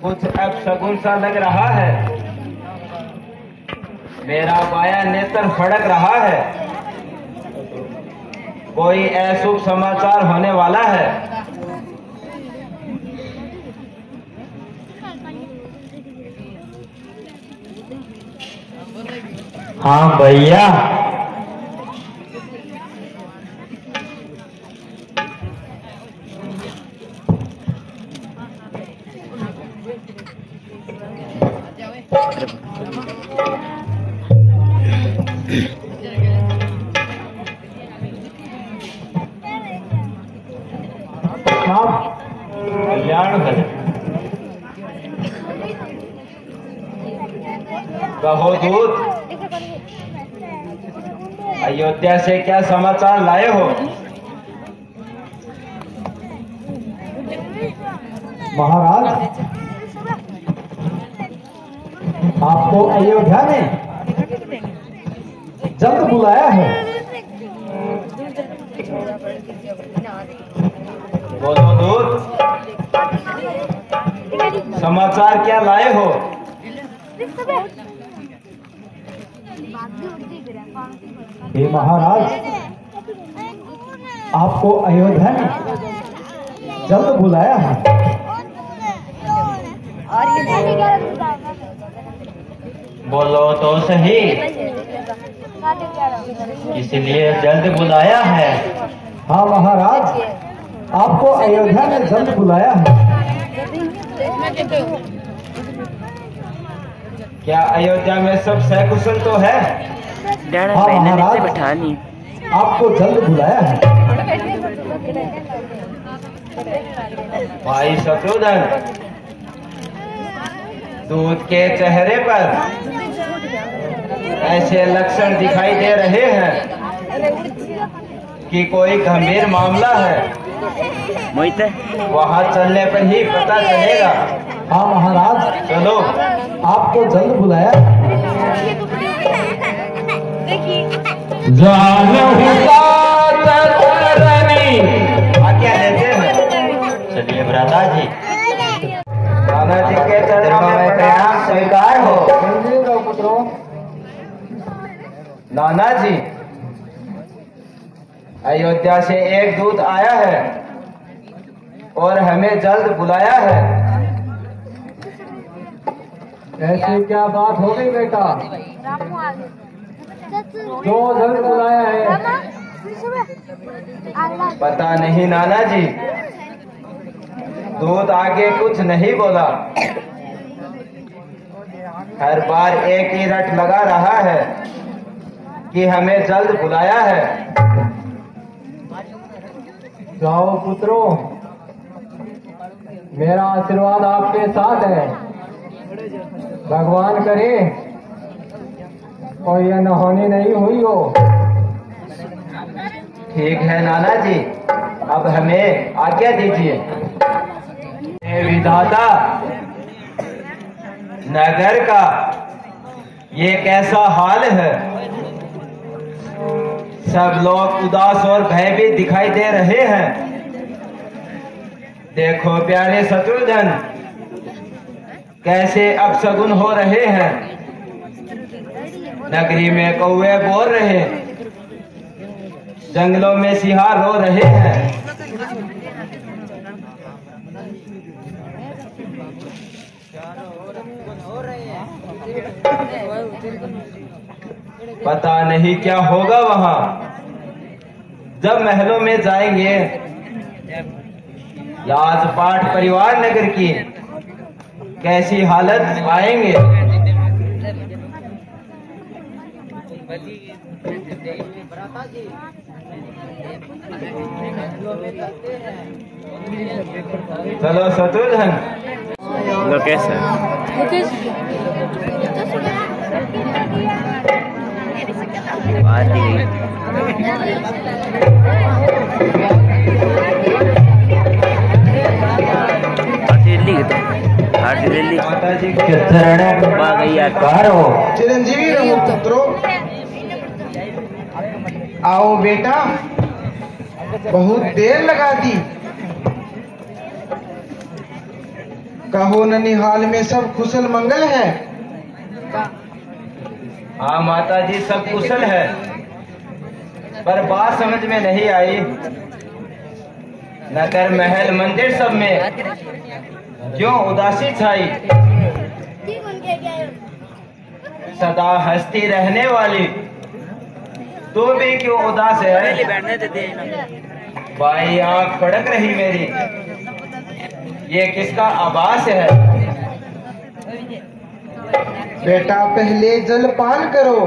कुछ अपशगुन सा लग रहा है। मेरा बायां नेत्र फड़क रहा है। कोई अशुभ समाचार होने वाला है। हाँ भैया, कल्याण भले। कहो दूत, अयोध्या से क्या समाचार लाए हो? महाराज, आपको अयोध्या ने जल्द बुलाया है। बोलो दूत, समाचार क्या लाए हो? हे महाराज, आपको अयोध्या ने जल्द बुलाया है। बोलो तो सही, इसलिए जल्द बुलाया है। हाँ महाराज, आपको अयोध्या ने जल्द बुलाया है। क्या अयोध्या में सब सकुशल तो है? हाँ महाराज, आपको जल्द बुलाया है। भाई शत्रुघ्न, दूत के चेहरे पर ऐसे लक्षण दिखाई दे रहे हैं कि कोई गंभीर मामला है। वहाँ चलने पर ही पता चलेगा। हाँ महाराज, चलो, आपको जल्द बुलाया है। आज्ञा लेते हैं। चलिए भ्राता जी, नाना जी के चरणों में प्रणाम स्वीकार हो। नाना जी, अयोध्या से एक दूत आया है और हमें जल्द बुलाया है। ऐसी क्या बात हो गई बेटा? जो जल्द बुलाया है? पता नहीं नाना जी, दूत आगे कुछ नहीं बोला। हर बार एक ही रट लगा रहा है कि हमें जल्द बुलाया है। जाओ पुत्रों, मेरा आशीर्वाद आपके साथ है। भगवान करे कोई अनहोनी नहीं हुई हो। ठीक है नाना जी, अब हमें आज्ञा दीजिए। हे विधाता, नगर का ये कैसा हाल है? सब लोग उदास और भयभीत दिखाई दे रहे हैं। देखो प्यारे शत्रुघ्न, कैसे अपशगुन हो रहे हैं। नगरी में कौवे बोल रहे, जंगलों में सिंहार रो रहे हैं। पता नहीं क्या होगा वहां। जब महलों में जाएंगे, राजपाट परिवार नगर की कैसी हालत पाएंगे। चलो शत्रुघ्न, माता जी के चरणों में चिरंजीवी रहो पुत्रों। आओ बेटा, बहुत देर लगा दी। कहो ननिहाल में सब कुशल मंगल है। हाँ माता जी सब कुशल है, पर बात समझ में नहीं आई। नगर महल मंदिर सब में क्यों उदासी छाई? सदा हंसती रहने वाली तू भी क्यों उदास है? बाई आंख फड़क रही मेरी, ये किसका आवाज है? बेटा पहले जलपान करो,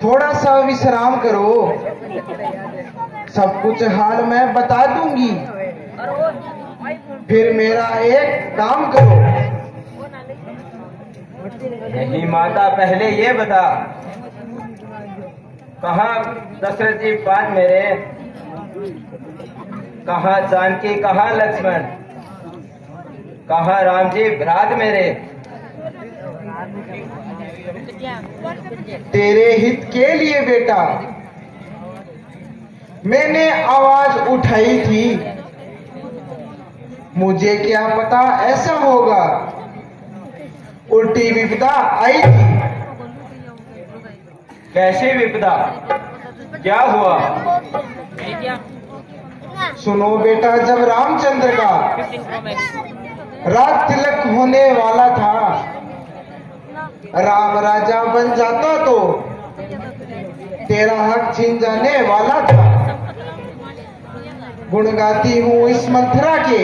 थोड़ा सा विश्राम करो, सब कुछ हाल मैं बता दूंगी। फिर मेरा एक काम करो। नहीं माता, पहले ये बता, कहाँ दशरथ जी पाद मेरे, कहाँ जानकी, कहाँ लक्ष्मण, कहाँ राम जी भ्रात मेरे? तेरे हित के लिए बेटा मैंने आवाज उठाई थी, मुझे क्या पता ऐसा होगा। उल्टी विपदा आई थी। कैसी विपदा? क्या हुआ? सुनो बेटा, जब रामचंद्र का राज तिलक होने वाला था, राम राजा बन जाता तो तेरा हक छीन जाने वाला था। गुण गाती हूँ इस मंथरा के,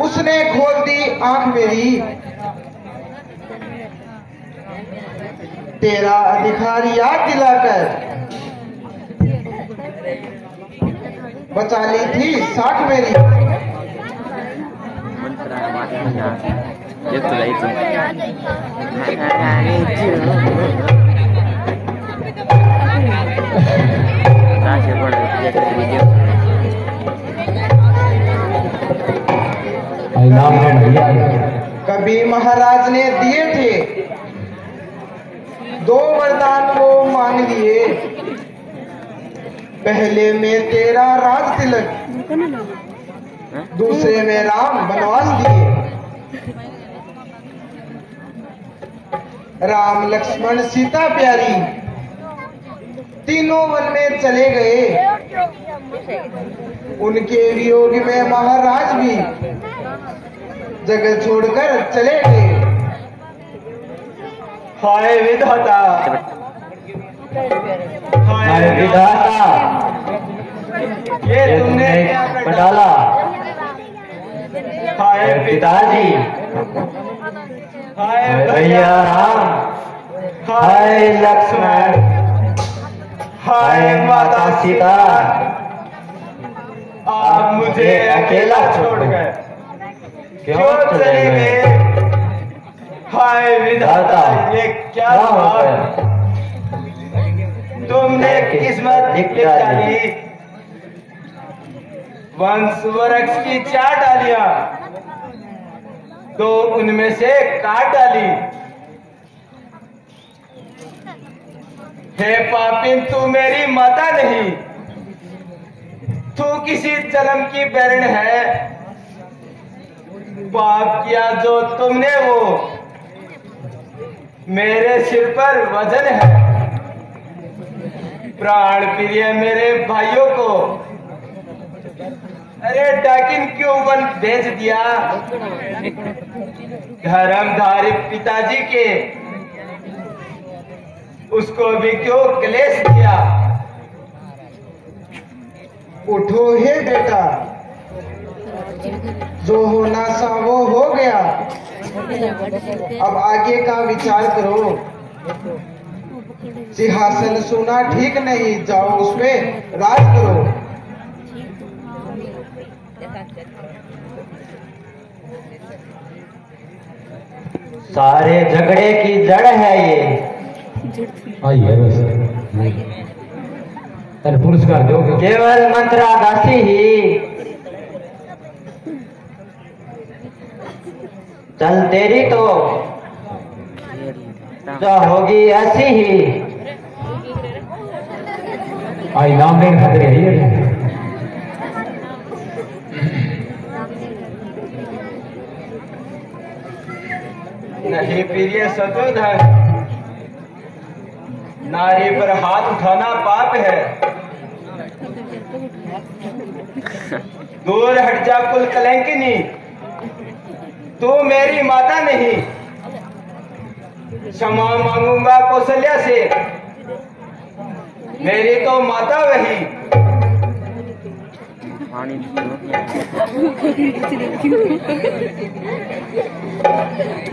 उसने खोल दी आंख मेरी। तेरा अधिकार याद दिलाकर बचा ली थी साख मेरी। कभी महाराज ने दिए थे 2 वरदान, वो मांग लिए। पहले में तेरा राज तिलक, दूसरे में राम बनवास दिए। राम लक्ष्मण सीता प्यारी तीनों वन में चले गए। उनके वियोग में महाराज भी जगह छोड़कर चले गए। हाय विधाता, हाय विधाता, ये तुमने क्या डाला? हाय पिताजी, हाय भैया राम, हाय लक्ष्मण, हाय माता सीता, आप मुझे अकेला छोड़ गए, क्यों चले गए? हाय विधाता, ये क्या हुआ? तुमने किस्मत निकाली, वंश वृक्ष की 4 डालियां, तो उनमें से काट डाली। हे पापिन, तू मेरी माता नहीं, तू किसी जन्म की बैरण है। पाप किया जो तुमने वो मेरे सिर पर वजन है। प्राण प्रिय मेरे भाइयों को अरे डाकिन क्यों वन भेज दिया? धर्मधारी पिताजी के उसको भी क्यों क्लेश दिया? उठो हे बेटा, जो होना सा वो हो गया। अब आगे का विचार करो। सिंहासन सुना ठीक नहीं, जाओ उसमें राज करो। सारे झगड़े की जड़ है ये। आइए बस पुरस्कार दो। केवल मंत्रा दासी ही चल, तेरी तो जो होगी ऐसी ही। आई नाम देने खातिर नहीं प्रिय शत्रुधन, नारी पर हाथ उठाना पाप है। दूर हट जा कुल कलंकिनी, तू मेरी माता नहीं। क्षमा मांगूंगा कौशल्या से, मेरी तो माता वही।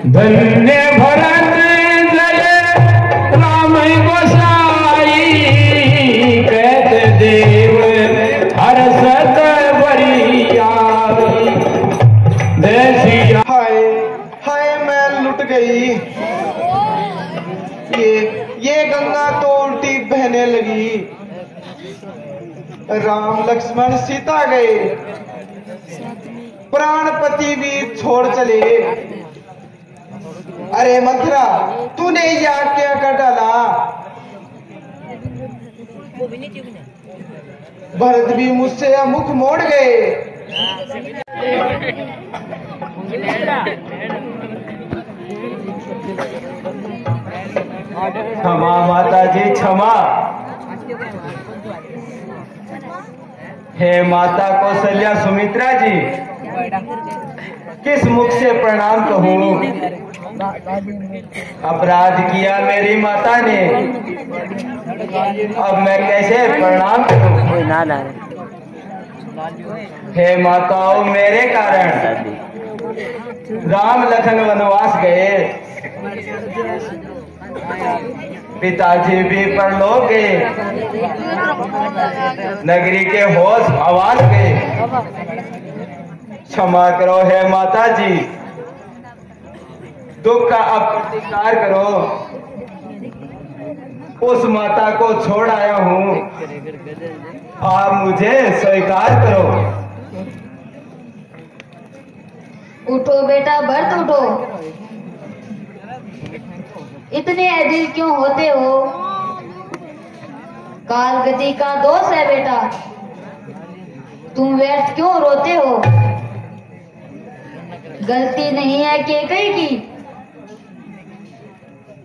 धन्य भरत जय राम गोसाई, कहत देव हरसत बरियाई। हाय हाय मैं लुट गई। ये गंगा तो उल्टी बहने लगी। राम लक्ष्मण सीता गए, प्राणपति भी छोड़ चले। अरे मंथरा, तूने यह क्या कर डाला? भरत भी मुझसे मुख मोड़ गए। क्षमा माता जी क्षमा। हे माता कौशल्या सुमित्रा जी, किस मुख से प्रणाम कहूँ? अपराध किया मेरी माता ने, अब मैं कैसे प्रणाम करूँ? हे माताओं, मेरे कारण राम लखन वनवास गए, पिताजी भी परलोक गए, नगरी के होश आवाज गए। क्षमा करो हे माता जी, दुख का अब प्रतिकार करो। उस माता को छोड़ आया हूँ, आप मुझे स्वीकार करो। उठो बेटा भरत उठो, इतने अधीर क्यों होते हो? काल गति का दोष है बेटा, तुम व्यर्थ क्यों रोते हो? गलती नहीं है केकई की,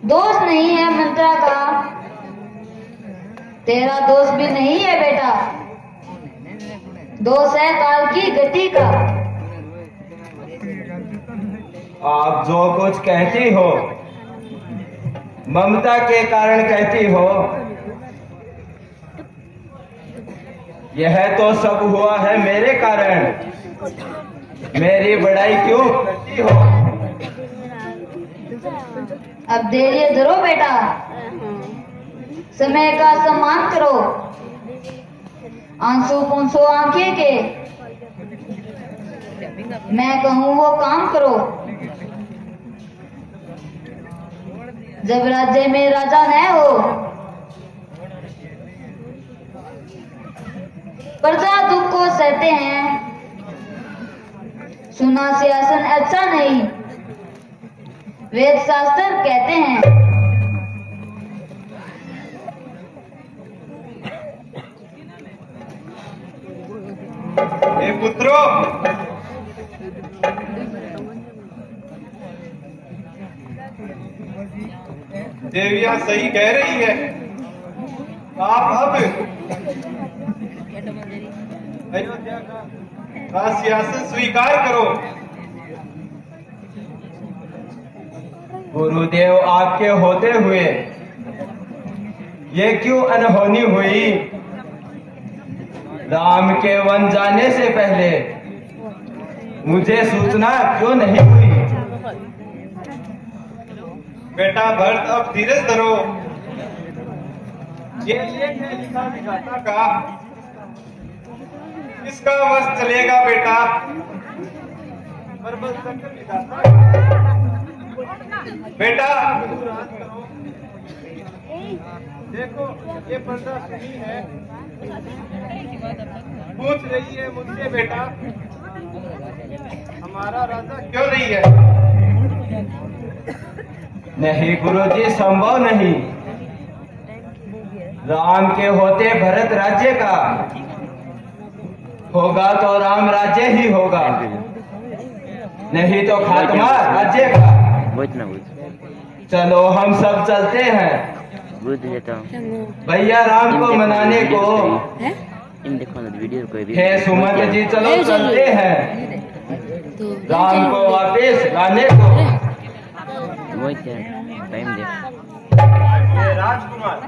दोष नहीं है मंत्रा का, तेरा दोष भी नहीं है बेटा, दोष है काल की गति का। आप जो कुछ कहती हो ममता के कारण कहती हो, यह तो सब हुआ है मेरे कारण। मेरी बड़ाई क्यों करती हो? अब धैर्य धरो बेटा, समय का सम्मान करो। आंसू पूंछो आंखें के, मैं कहूँ वो काम करो। जब राज्य में राजा न हो, प्रजा दुख को सहते हैं। सुना सियासन अच्छा नहीं, वेद शास्त्र कहते हैं। हे पुत्रों, देवियां सही कह रही है। आप अब अयोध्या का सियासन स्वीकार करो। गुरुदेव, आपके होते हुए ये क्यों अनहोनी हुई? राम के वन जाने से पहले मुझे सूचना क्यों नहीं हुई? बेटा भरत, अब धीरज धरो। ये है लिखा विधाता का, इसका वश चलेगा बेटा। पर बस तक विधाता बेटा, देखो ये पर्दा सुनी है, पूछ रही है मुझसे बेटा, हमारा राजा क्यों नहीं है? नहीं गुरुजी, संभव नहीं। राम के होते भरत राज्य का होगा तो राम राज्य ही होगा, नहीं तो खात्मा राज्य का। बुझ ना बुझ चलो हम सब चलते हैं बुझ लेता हूँ भैया राम को मनाने को। इन देखो ना वीडियो कोई भी हे सुमंत जी चलो चलते हैं राम को वापस लाने को। वही टाइम देख राजकुमार